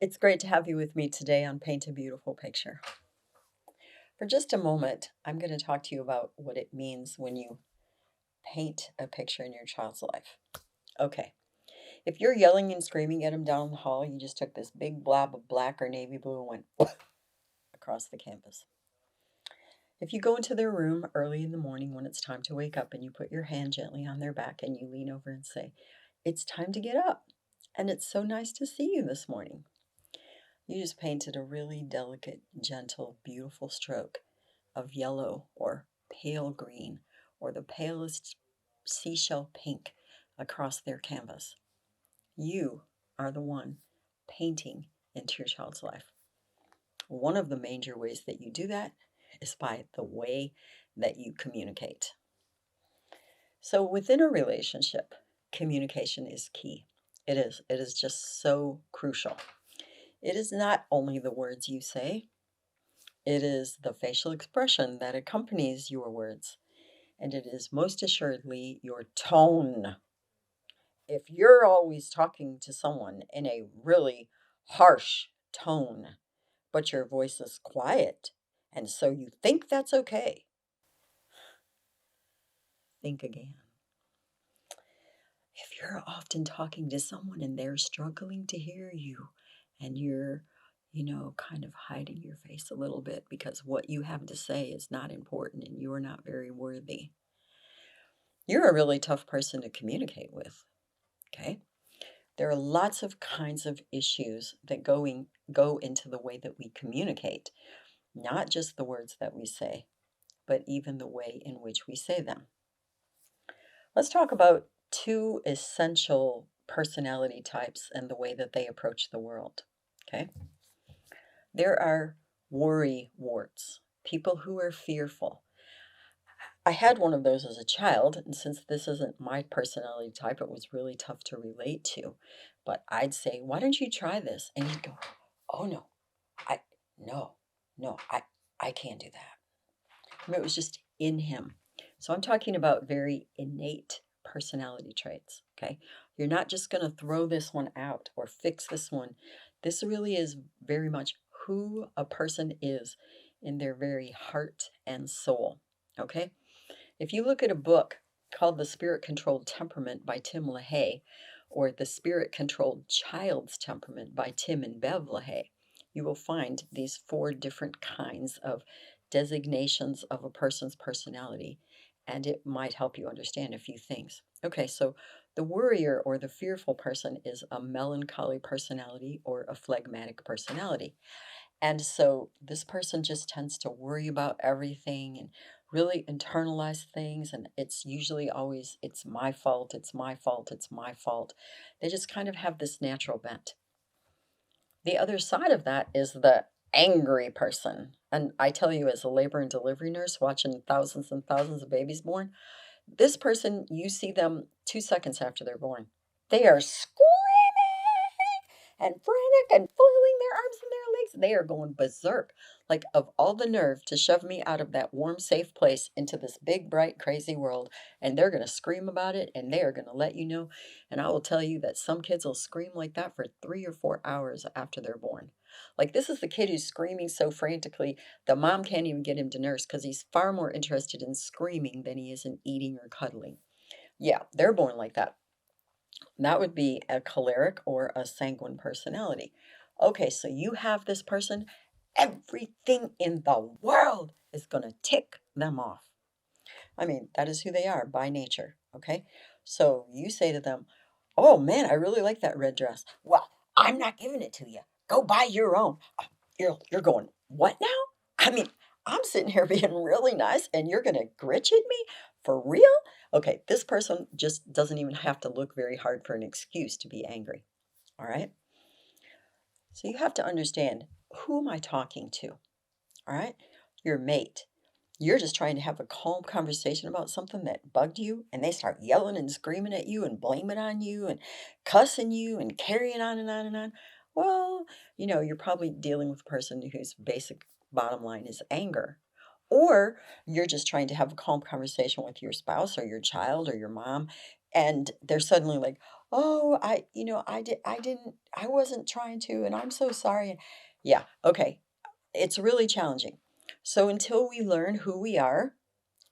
It's great to have you with me today on Paint a Beautiful Picture. For just a moment, I'm going to talk to you about what it means when you paint a picture in your child's life. Okay, if you're yelling and screaming at them down the hall, you just took this big blob of black or navy blue and went across the canvas. If you go into their room early in the morning when it's time to wake up and you put your hand gently on their back and you lean over and say, "It's time to get up, and it's so nice to see you this morning." You just painted a really delicate, gentle, beautiful stroke of yellow or pale green or the palest seashell pink across their canvas. You are the one painting into your child's life. One of the major ways that you do that is by the way that you communicate. So within a relationship, communication is key. It is. It is just so crucial. It is not only the words you say, it is the facial expression that accompanies your words, and it is most assuredly your tone. If you're always talking to someone in a really harsh tone, but your voice is quiet, and so you think that's okay, think again. If you're often talking to someone and they're struggling to hear you, and you're, kind of hiding your face a little bit because what you have to say is not important and you're not very worthy, you're a really tough person to communicate with. Okay. There are lots of kinds of issues that go into the way that we communicate, not just the words that we say, but even the way in which we say them. Let's talk about two essential personality types and the way that they approach the world. Okay. There are worry warts, people who are fearful. I had one of those as a child, and since this isn't my personality type, it was really tough to relate to. But I'd say, "Why don't you try this?" And he'd go, "Oh no, I no, no, I can't do that." I mean, it was just in him. So I'm talking about very innate personality traits. Okay, you're not just going to throw this one out or fix this one. This really is very much who a person is in their very heart and soul. Okay. If you look at a book called The Spirit Controlled Temperament by Tim LaHaye, or The Spirit Controlled Child's Temperament by Tim and Bev LaHaye, you will find these four different kinds of designations of a person's personality, and it might help you understand a few things. Okay, so the worrier or the fearful person is a melancholy personality or a phlegmatic personality. And so this person just tends to worry about everything and really internalize things. And it's usually always, it's my fault, it's my fault, it's my fault. They just kind of have this natural bent. The other side of that is the angry person. And I tell you, as a labor and delivery nurse watching thousands and thousands of babies born, this person, you see them 2 seconds after they're born. They are screaming and frantic and flailing their arms and their legs. They are going berserk. Like, of all the nerve to shove me out of that warm, safe place into this big, bright, crazy world. And they're going to scream about it and they are going to let you know. And I will tell you that some kids will scream like that for 3 or 4 hours after they're born. Like, this is the kid who's screaming so frantically, the mom can't even get him to nurse because he's far more interested in screaming than he is in eating or cuddling. Yeah, they're born like that. That would be a choleric or a sanguine personality. Okay, so you have this person, everything in the world is going to tick them off. I mean, that is who they are by nature. Okay, so you say to them, "Oh man, I really like that red dress." "Well, I'm not giving it to you. Go buy your own." You're going, "What now?" I mean, I'm sitting here being really nice and you're going to gritch at me for real? Okay, this person just doesn't even have to look very hard for an excuse to be angry. All right. So you have to understand, who am I talking to? All right. Your mate. You're just trying to have a calm conversation about something that bugged you, and they start yelling and screaming at you and blaming on you and cussing you and carrying on and on and on. Well, you're probably dealing with a person whose basic bottom line is anger. Or you're just trying to have a calm conversation with your spouse or your child or your mom, and they're suddenly like, "Oh, I wasn't trying to, and I'm so sorry." Yeah, okay. It's really challenging. So until we learn who we are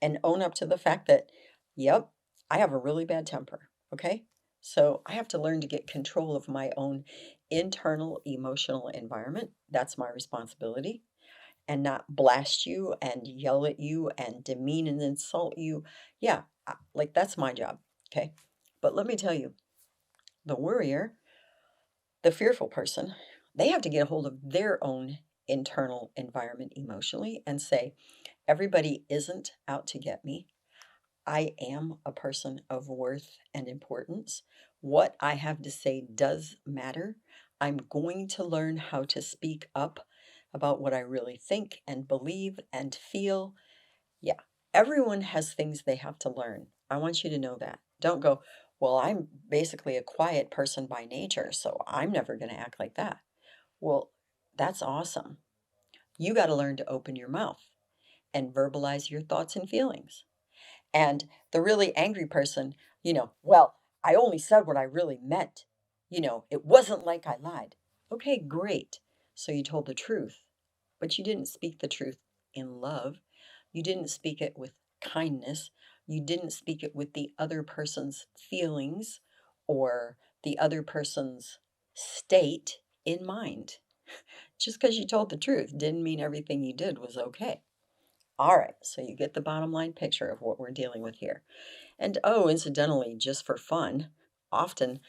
and own up to the fact that, yep, I have a really bad temper, okay? So I have to learn to get control of my own internal emotional environment. That's my responsibility. And not blast you and yell at you and demean and insult you. Yeah, like that's my job, okay? But let me tell you, the worrier, the fearful person, they have to get a hold of their own internal environment emotionally and say, everybody isn't out to get me. I am a person of worth and importance. What I have to say does matter. I'm going to learn how to speak up about what I really think and believe and feel. Yeah, everyone has things they have to learn. I want you to know that. Don't go, well, I'm basically a quiet person by nature, so I'm never going to act like that. Well, that's awesome. You got to learn to open your mouth and verbalize your thoughts and feelings. And the really angry person, well, I only said what I really meant. It wasn't like I lied. Okay, great. So you told the truth, but you didn't speak the truth in love. You didn't speak it with kindness. You didn't speak it with the other person's feelings or the other person's state in mind. Just because you told the truth didn't mean everything you did was okay. All right, so you get the bottom line picture of what we're dealing with here. And oh, incidentally, just for fun, often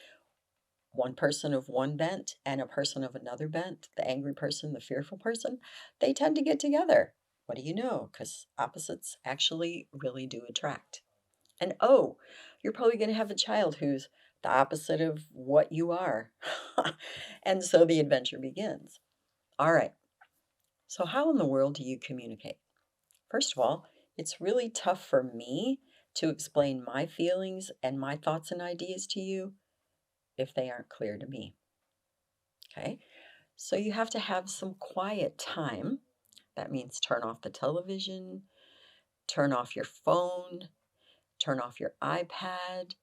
one person of one bent and a person of another bent, the angry person, the fearful person, they tend to get together. What do you know? Because opposites actually really do attract. And oh, you're probably going to have a child who's the opposite of what you are. And so the adventure begins. All right, so how in the world do you communicate? First of all, it's really tough for me to explain my feelings and my thoughts and ideas to you if they aren't clear to me. Okay? So you have to have some quiet time. That means turn off the television, turn off your phone, turn off your iPad,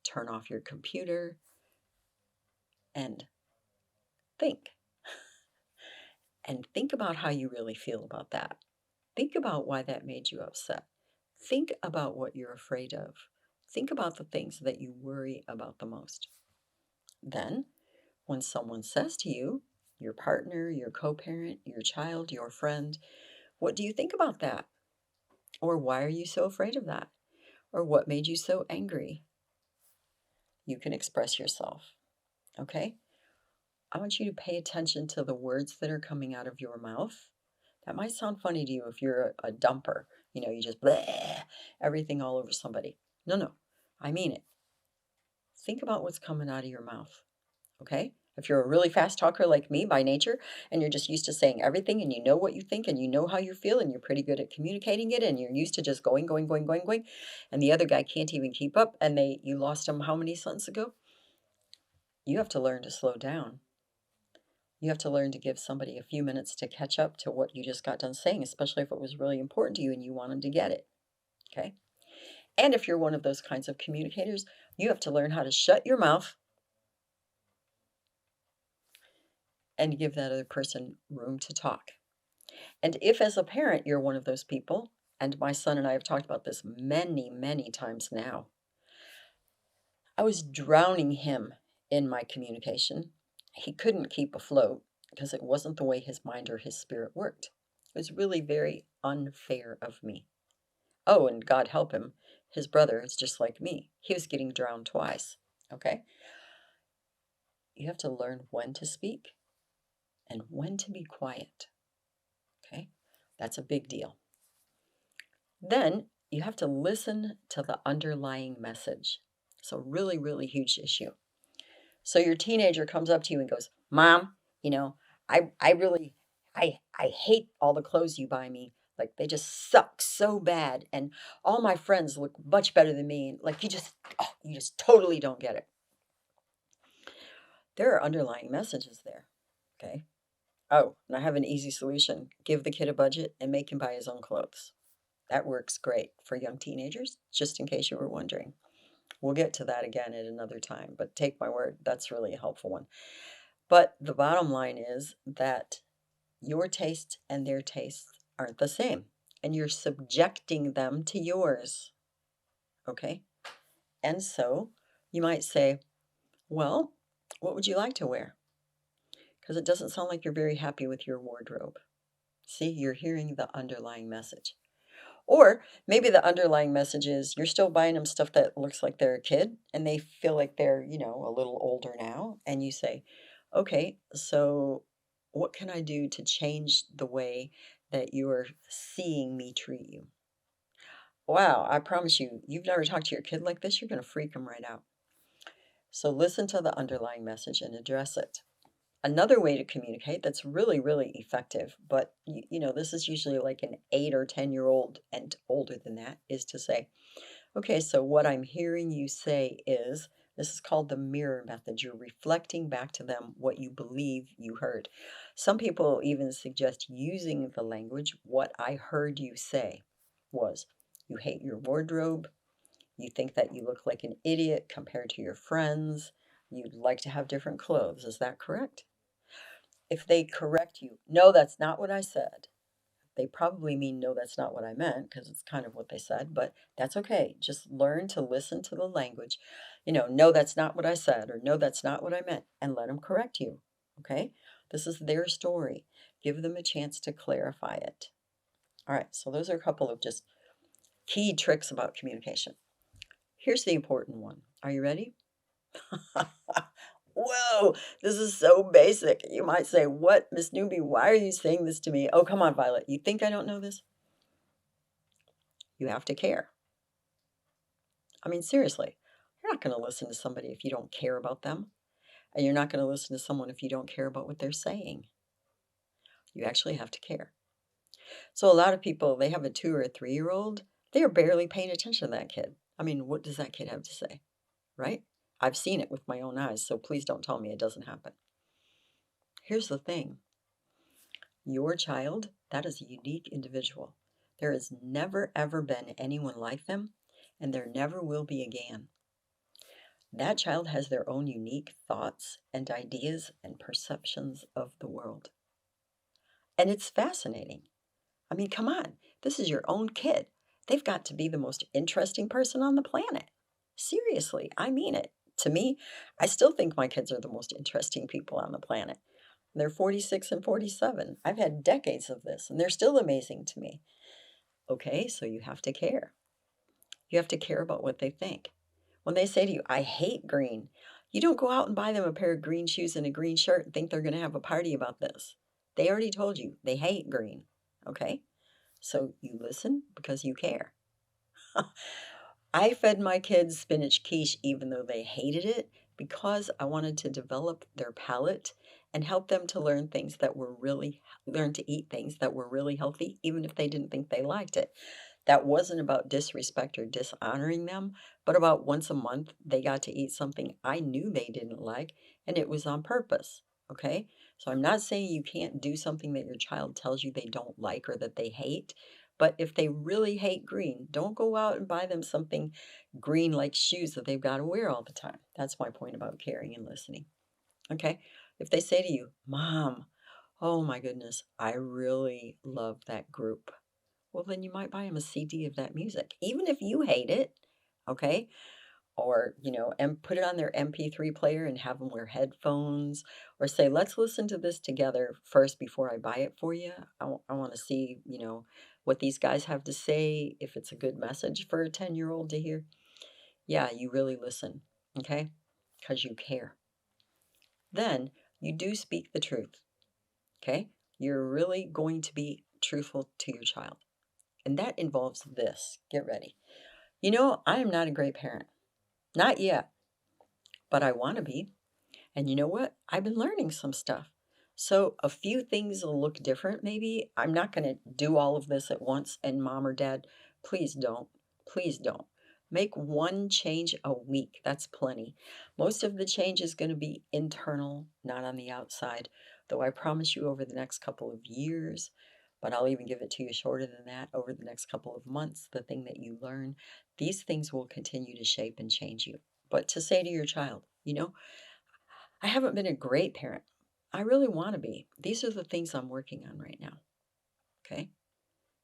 turn off your computer, and think. And think about how you really feel about that. Think about why that made you upset. Think about what you're afraid of. Think about the things that you worry about the most. Then, when someone says to you, your partner, your co parent, your child, your friend, what do you think about that? Or why are you so afraid of that? Or what made you so angry? You can express yourself. Okay? I want you to pay attention to the words that are coming out of your mouth. That might sound funny to you if you're a dumper. You just bleh, everything all over somebody. No, no, I mean it. Think about what's coming out of your mouth. Okay? If you're a really fast talker like me by nature, and you're just used to saying everything, and you know what you think, and you know how you feel, and you're pretty good at communicating it, and you're used to just going, going, going, going, going, and the other guy can't even keep up, and you lost him how many sentences ago? You have to learn to slow down. You have to learn to give somebody a few minutes to catch up to what you just got done saying, especially if it was really important to you and you wanted to get it. Okay? And if you're one of those kinds of communicators, you have to learn how to shut your mouth and give that other person room to talk. And if, as a parent, you're one of those people, and my son and I have talked about this many, many times now, I was drowning him in my communication. He couldn't keep afloat because it wasn't the way his mind or his spirit worked. It was really very unfair of me. Oh, and God help him, his brother is just like me. He was getting drowned twice. Okay? You have to learn when to speak and when to be quiet. Okay? That's a big deal. Then you have to listen to the underlying message. It's a really, really huge issue. So your teenager comes up to you and goes, Mom, I really, I hate all the clothes you buy me. Like they just suck so bad. And all my friends look much better than me. Like you just totally don't get it. There are underlying messages there. Okay. Oh, and I have an easy solution. Give the kid a budget and make him buy his own clothes. That works great for young teenagers, just in case you were wondering. We'll get to that again at another time, but take my word, that's really a helpful one. But the bottom line is that your tastes and their tastes aren't the same, and you're subjecting them to yours. Okay? And so you might say, well, what would you like to wear? Because it doesn't sound like you're very happy with your wardrobe. See, you're hearing the underlying message. Or maybe the underlying message is you're still buying them stuff that looks like they're a kid and they feel like they're, a little older now. And you say, okay, so what can I do to change the way that you're seeing me treat you? Wow, I promise you, you've never talked to your kid like this, you're going to freak them right out. So listen to the underlying message and address it. Another way to communicate that's really, really effective, but this is usually like an 8 or 10-year-old and older than that, is to say, okay, so what I'm hearing you say is, this is called the mirror method. You're reflecting back to them what you believe you heard. Some people even suggest using the language, what I heard you say was, you hate your wardrobe, you think that you look like an idiot compared to your friends, you'd like to have different clothes. Is that correct? If they correct you, no, that's not what I said. They probably mean, no, that's not what I meant, because it's kind of what they said, but that's okay. Just learn to listen to the language. No, that's not what I said, or no, that's not what I meant, and let them correct you. Okay? This is their story. Give them a chance to clarify it. All right, so those are a couple of just key tricks about communication. Here's the important one. Are you ready? Whoa, this is so basic. You might say, what, Miss Newbie, why are you saying this to me? Oh, come on, Violet. You think I don't know this? You have to care. I mean, seriously, you're not going to listen to somebody if you don't care about them. And you're not going to listen to someone if you don't care about what they're saying. You actually have to care. So a lot of people, they have a 2 or a 3-year-old, they're barely paying attention to that kid. I mean, what does that kid have to say? Right? I've seen it with my own eyes, so please don't tell me it doesn't happen. Here's the thing. Your child, that is a unique individual. There has never, ever been anyone like them, and there never will be again. That child has their own unique thoughts and ideas and perceptions of the world. And it's fascinating. I mean, come on, this is your own kid. They've got to be the most interesting person on the planet. Seriously, I mean it. To me, I still think my kids are the most interesting people on the planet. They're 46 and 47. I've had decades of this, and they're still amazing to me. Okay, so you have to care. You have to care about what they think. When they say to you, I hate green, you don't go out and buy them a pair of green shoes and a green shirt and think they're going to have a party about this. They already told you they hate green. Okay, so you listen because you care. I fed my kids spinach quiche even though they hated it because I wanted to develop their palate and help them to learn to eat things that were really healthy, even if they didn't think they liked it. That wasn't about disrespect or dishonoring them, but about once a month they got to eat something I knew they didn't like, and it was on purpose. Okay? So I'm not saying you can't do something that your child tells you they don't like or that they hate. But if they really hate green, don't go out and buy them something green like shoes that they've got to wear all the time. That's my point about caring and listening. Okay? If they say to you, Mom, oh my goodness, I really love that group. Well, then you might buy them a CD of that music, even if you hate it. Okay? Or, and put it on their MP3 player and have them wear headphones, or say, let's listen to this together first before I buy it for you. I want to see, what these guys have to say, if it's a good message for a 10-year-old to hear. Yeah, you really listen, okay? Because you care. Then you do speak the truth, okay? You're really going to be truthful to your child. And that involves this. Get ready. I am not a great parent. Not yet, but I want to be. And you know what? I've been learning some stuff. So a few things will look different, maybe. I'm not going to do all of this at once. And mom or dad, please don't. Please don't. Make one change a week. That's plenty. Most of the change is going to be internal, not on the outside. Though I promise you, over the next couple of years, but I'll even give it to you shorter than that. Over the next couple of months, the thing that you learn, these things will continue to shape and change you. But to say to your child, I haven't been a great parent. I really want to be. These are the things I'm working on right now. Okay.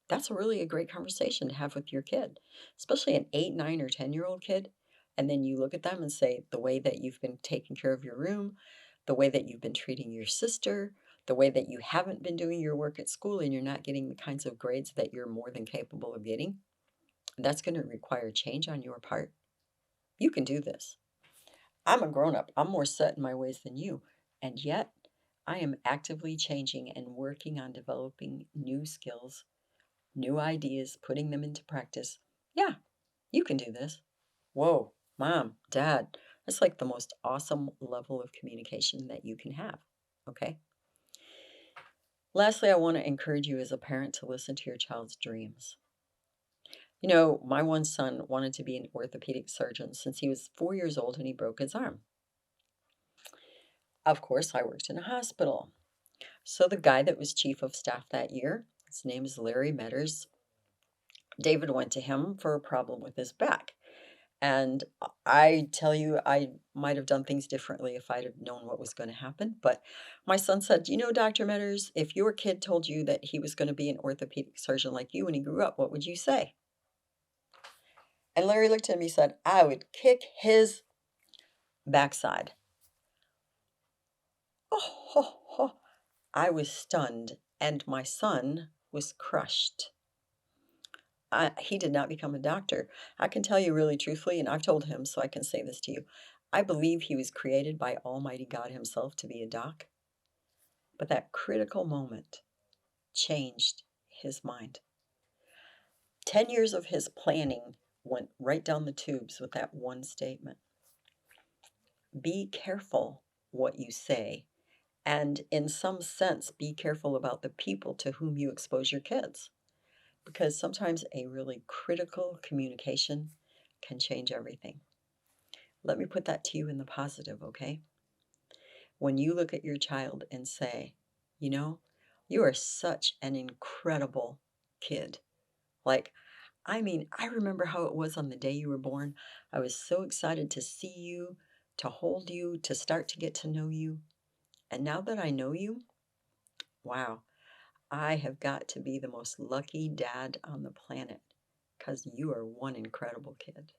That's really a great conversation to have with your kid, especially an 8, 9, or 10-year-old kid. And then you look at them and say, the way that you've been taking care of your room, the way that you've been treating your sister, the way that you haven't been doing your work at school and you're not getting the kinds of grades that you're more than capable of getting, that's going to require change on your part. You can do this. I'm a grown up. I'm more set in my ways than you. And yet, I am actively changing and working on developing new skills, new ideas, putting them into practice. Yeah, you can do this. Whoa, mom, dad, that's like the most awesome level of communication that you can have. Okay. Lastly, I want to encourage you as a parent to listen to your child's dreams. My one son wanted to be an orthopedic surgeon since he was 4 years old and he broke his arm. Of course, I worked in a hospital. So the guy that was chief of staff that year, his name is Larry Metters, David went to him for a problem with his back. And I tell you, I might have done things differently if I'd have known what was going to happen. But my son said, Dr. Metters, if your kid told you that he was going to be an orthopedic surgeon like you when he grew up, what would you say? And Larry looked at me and said, I would kick his backside. Oh, I was stunned, and my son was crushed. He did not become a doctor. I can tell you really truthfully, and I've told him, so I can say this to you. I believe he was created by Almighty God Himself to be a doc, but that critical moment changed his mind. 10 years of his planning went right down the tubes with that one statement. Be careful what you say, and in some sense, be careful about the people to whom you expose your kids. Because sometimes a really critical communication can change everything. Let me put that to you in the positive, okay? When you look at your child and say, you are such an incredible kid. Like, I remember how it was on the day you were born. I was so excited to see you, to hold you, to start to get to know you. And now that I know you, wow, I have got to be the most lucky dad on the planet because you are one incredible kid.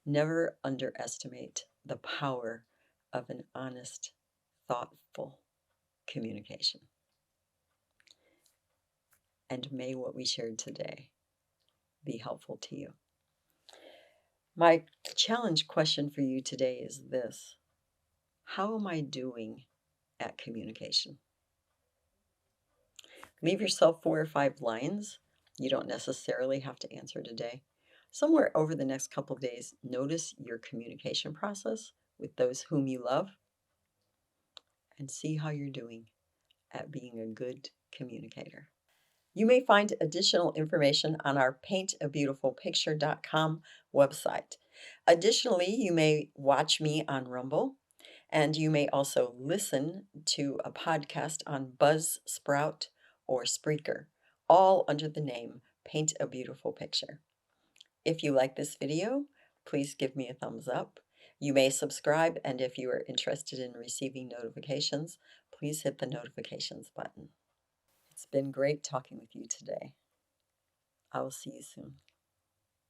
Never underestimate the power of an honest, thoughtful communication. And may what we shared today be helpful to you. My challenge question for you today is this: how am I doing at communication? Leave yourself 4 or 5 lines. You don't necessarily have to answer today. Somewhere over the next couple of days, notice your communication process with those whom you love and see how you're doing at being a good communicator. You may find additional information on our paintabeautifulpicture.com website. Additionally, you may watch me on Rumble, and you may also listen to a podcast on Buzzsprout or Spreaker, all under the name Paint a Beautiful Picture. If you like this video, please give me a thumbs up. You may subscribe, and if you are interested in receiving notifications, please hit the notifications button. It's been great talking with you today. I will see you soon.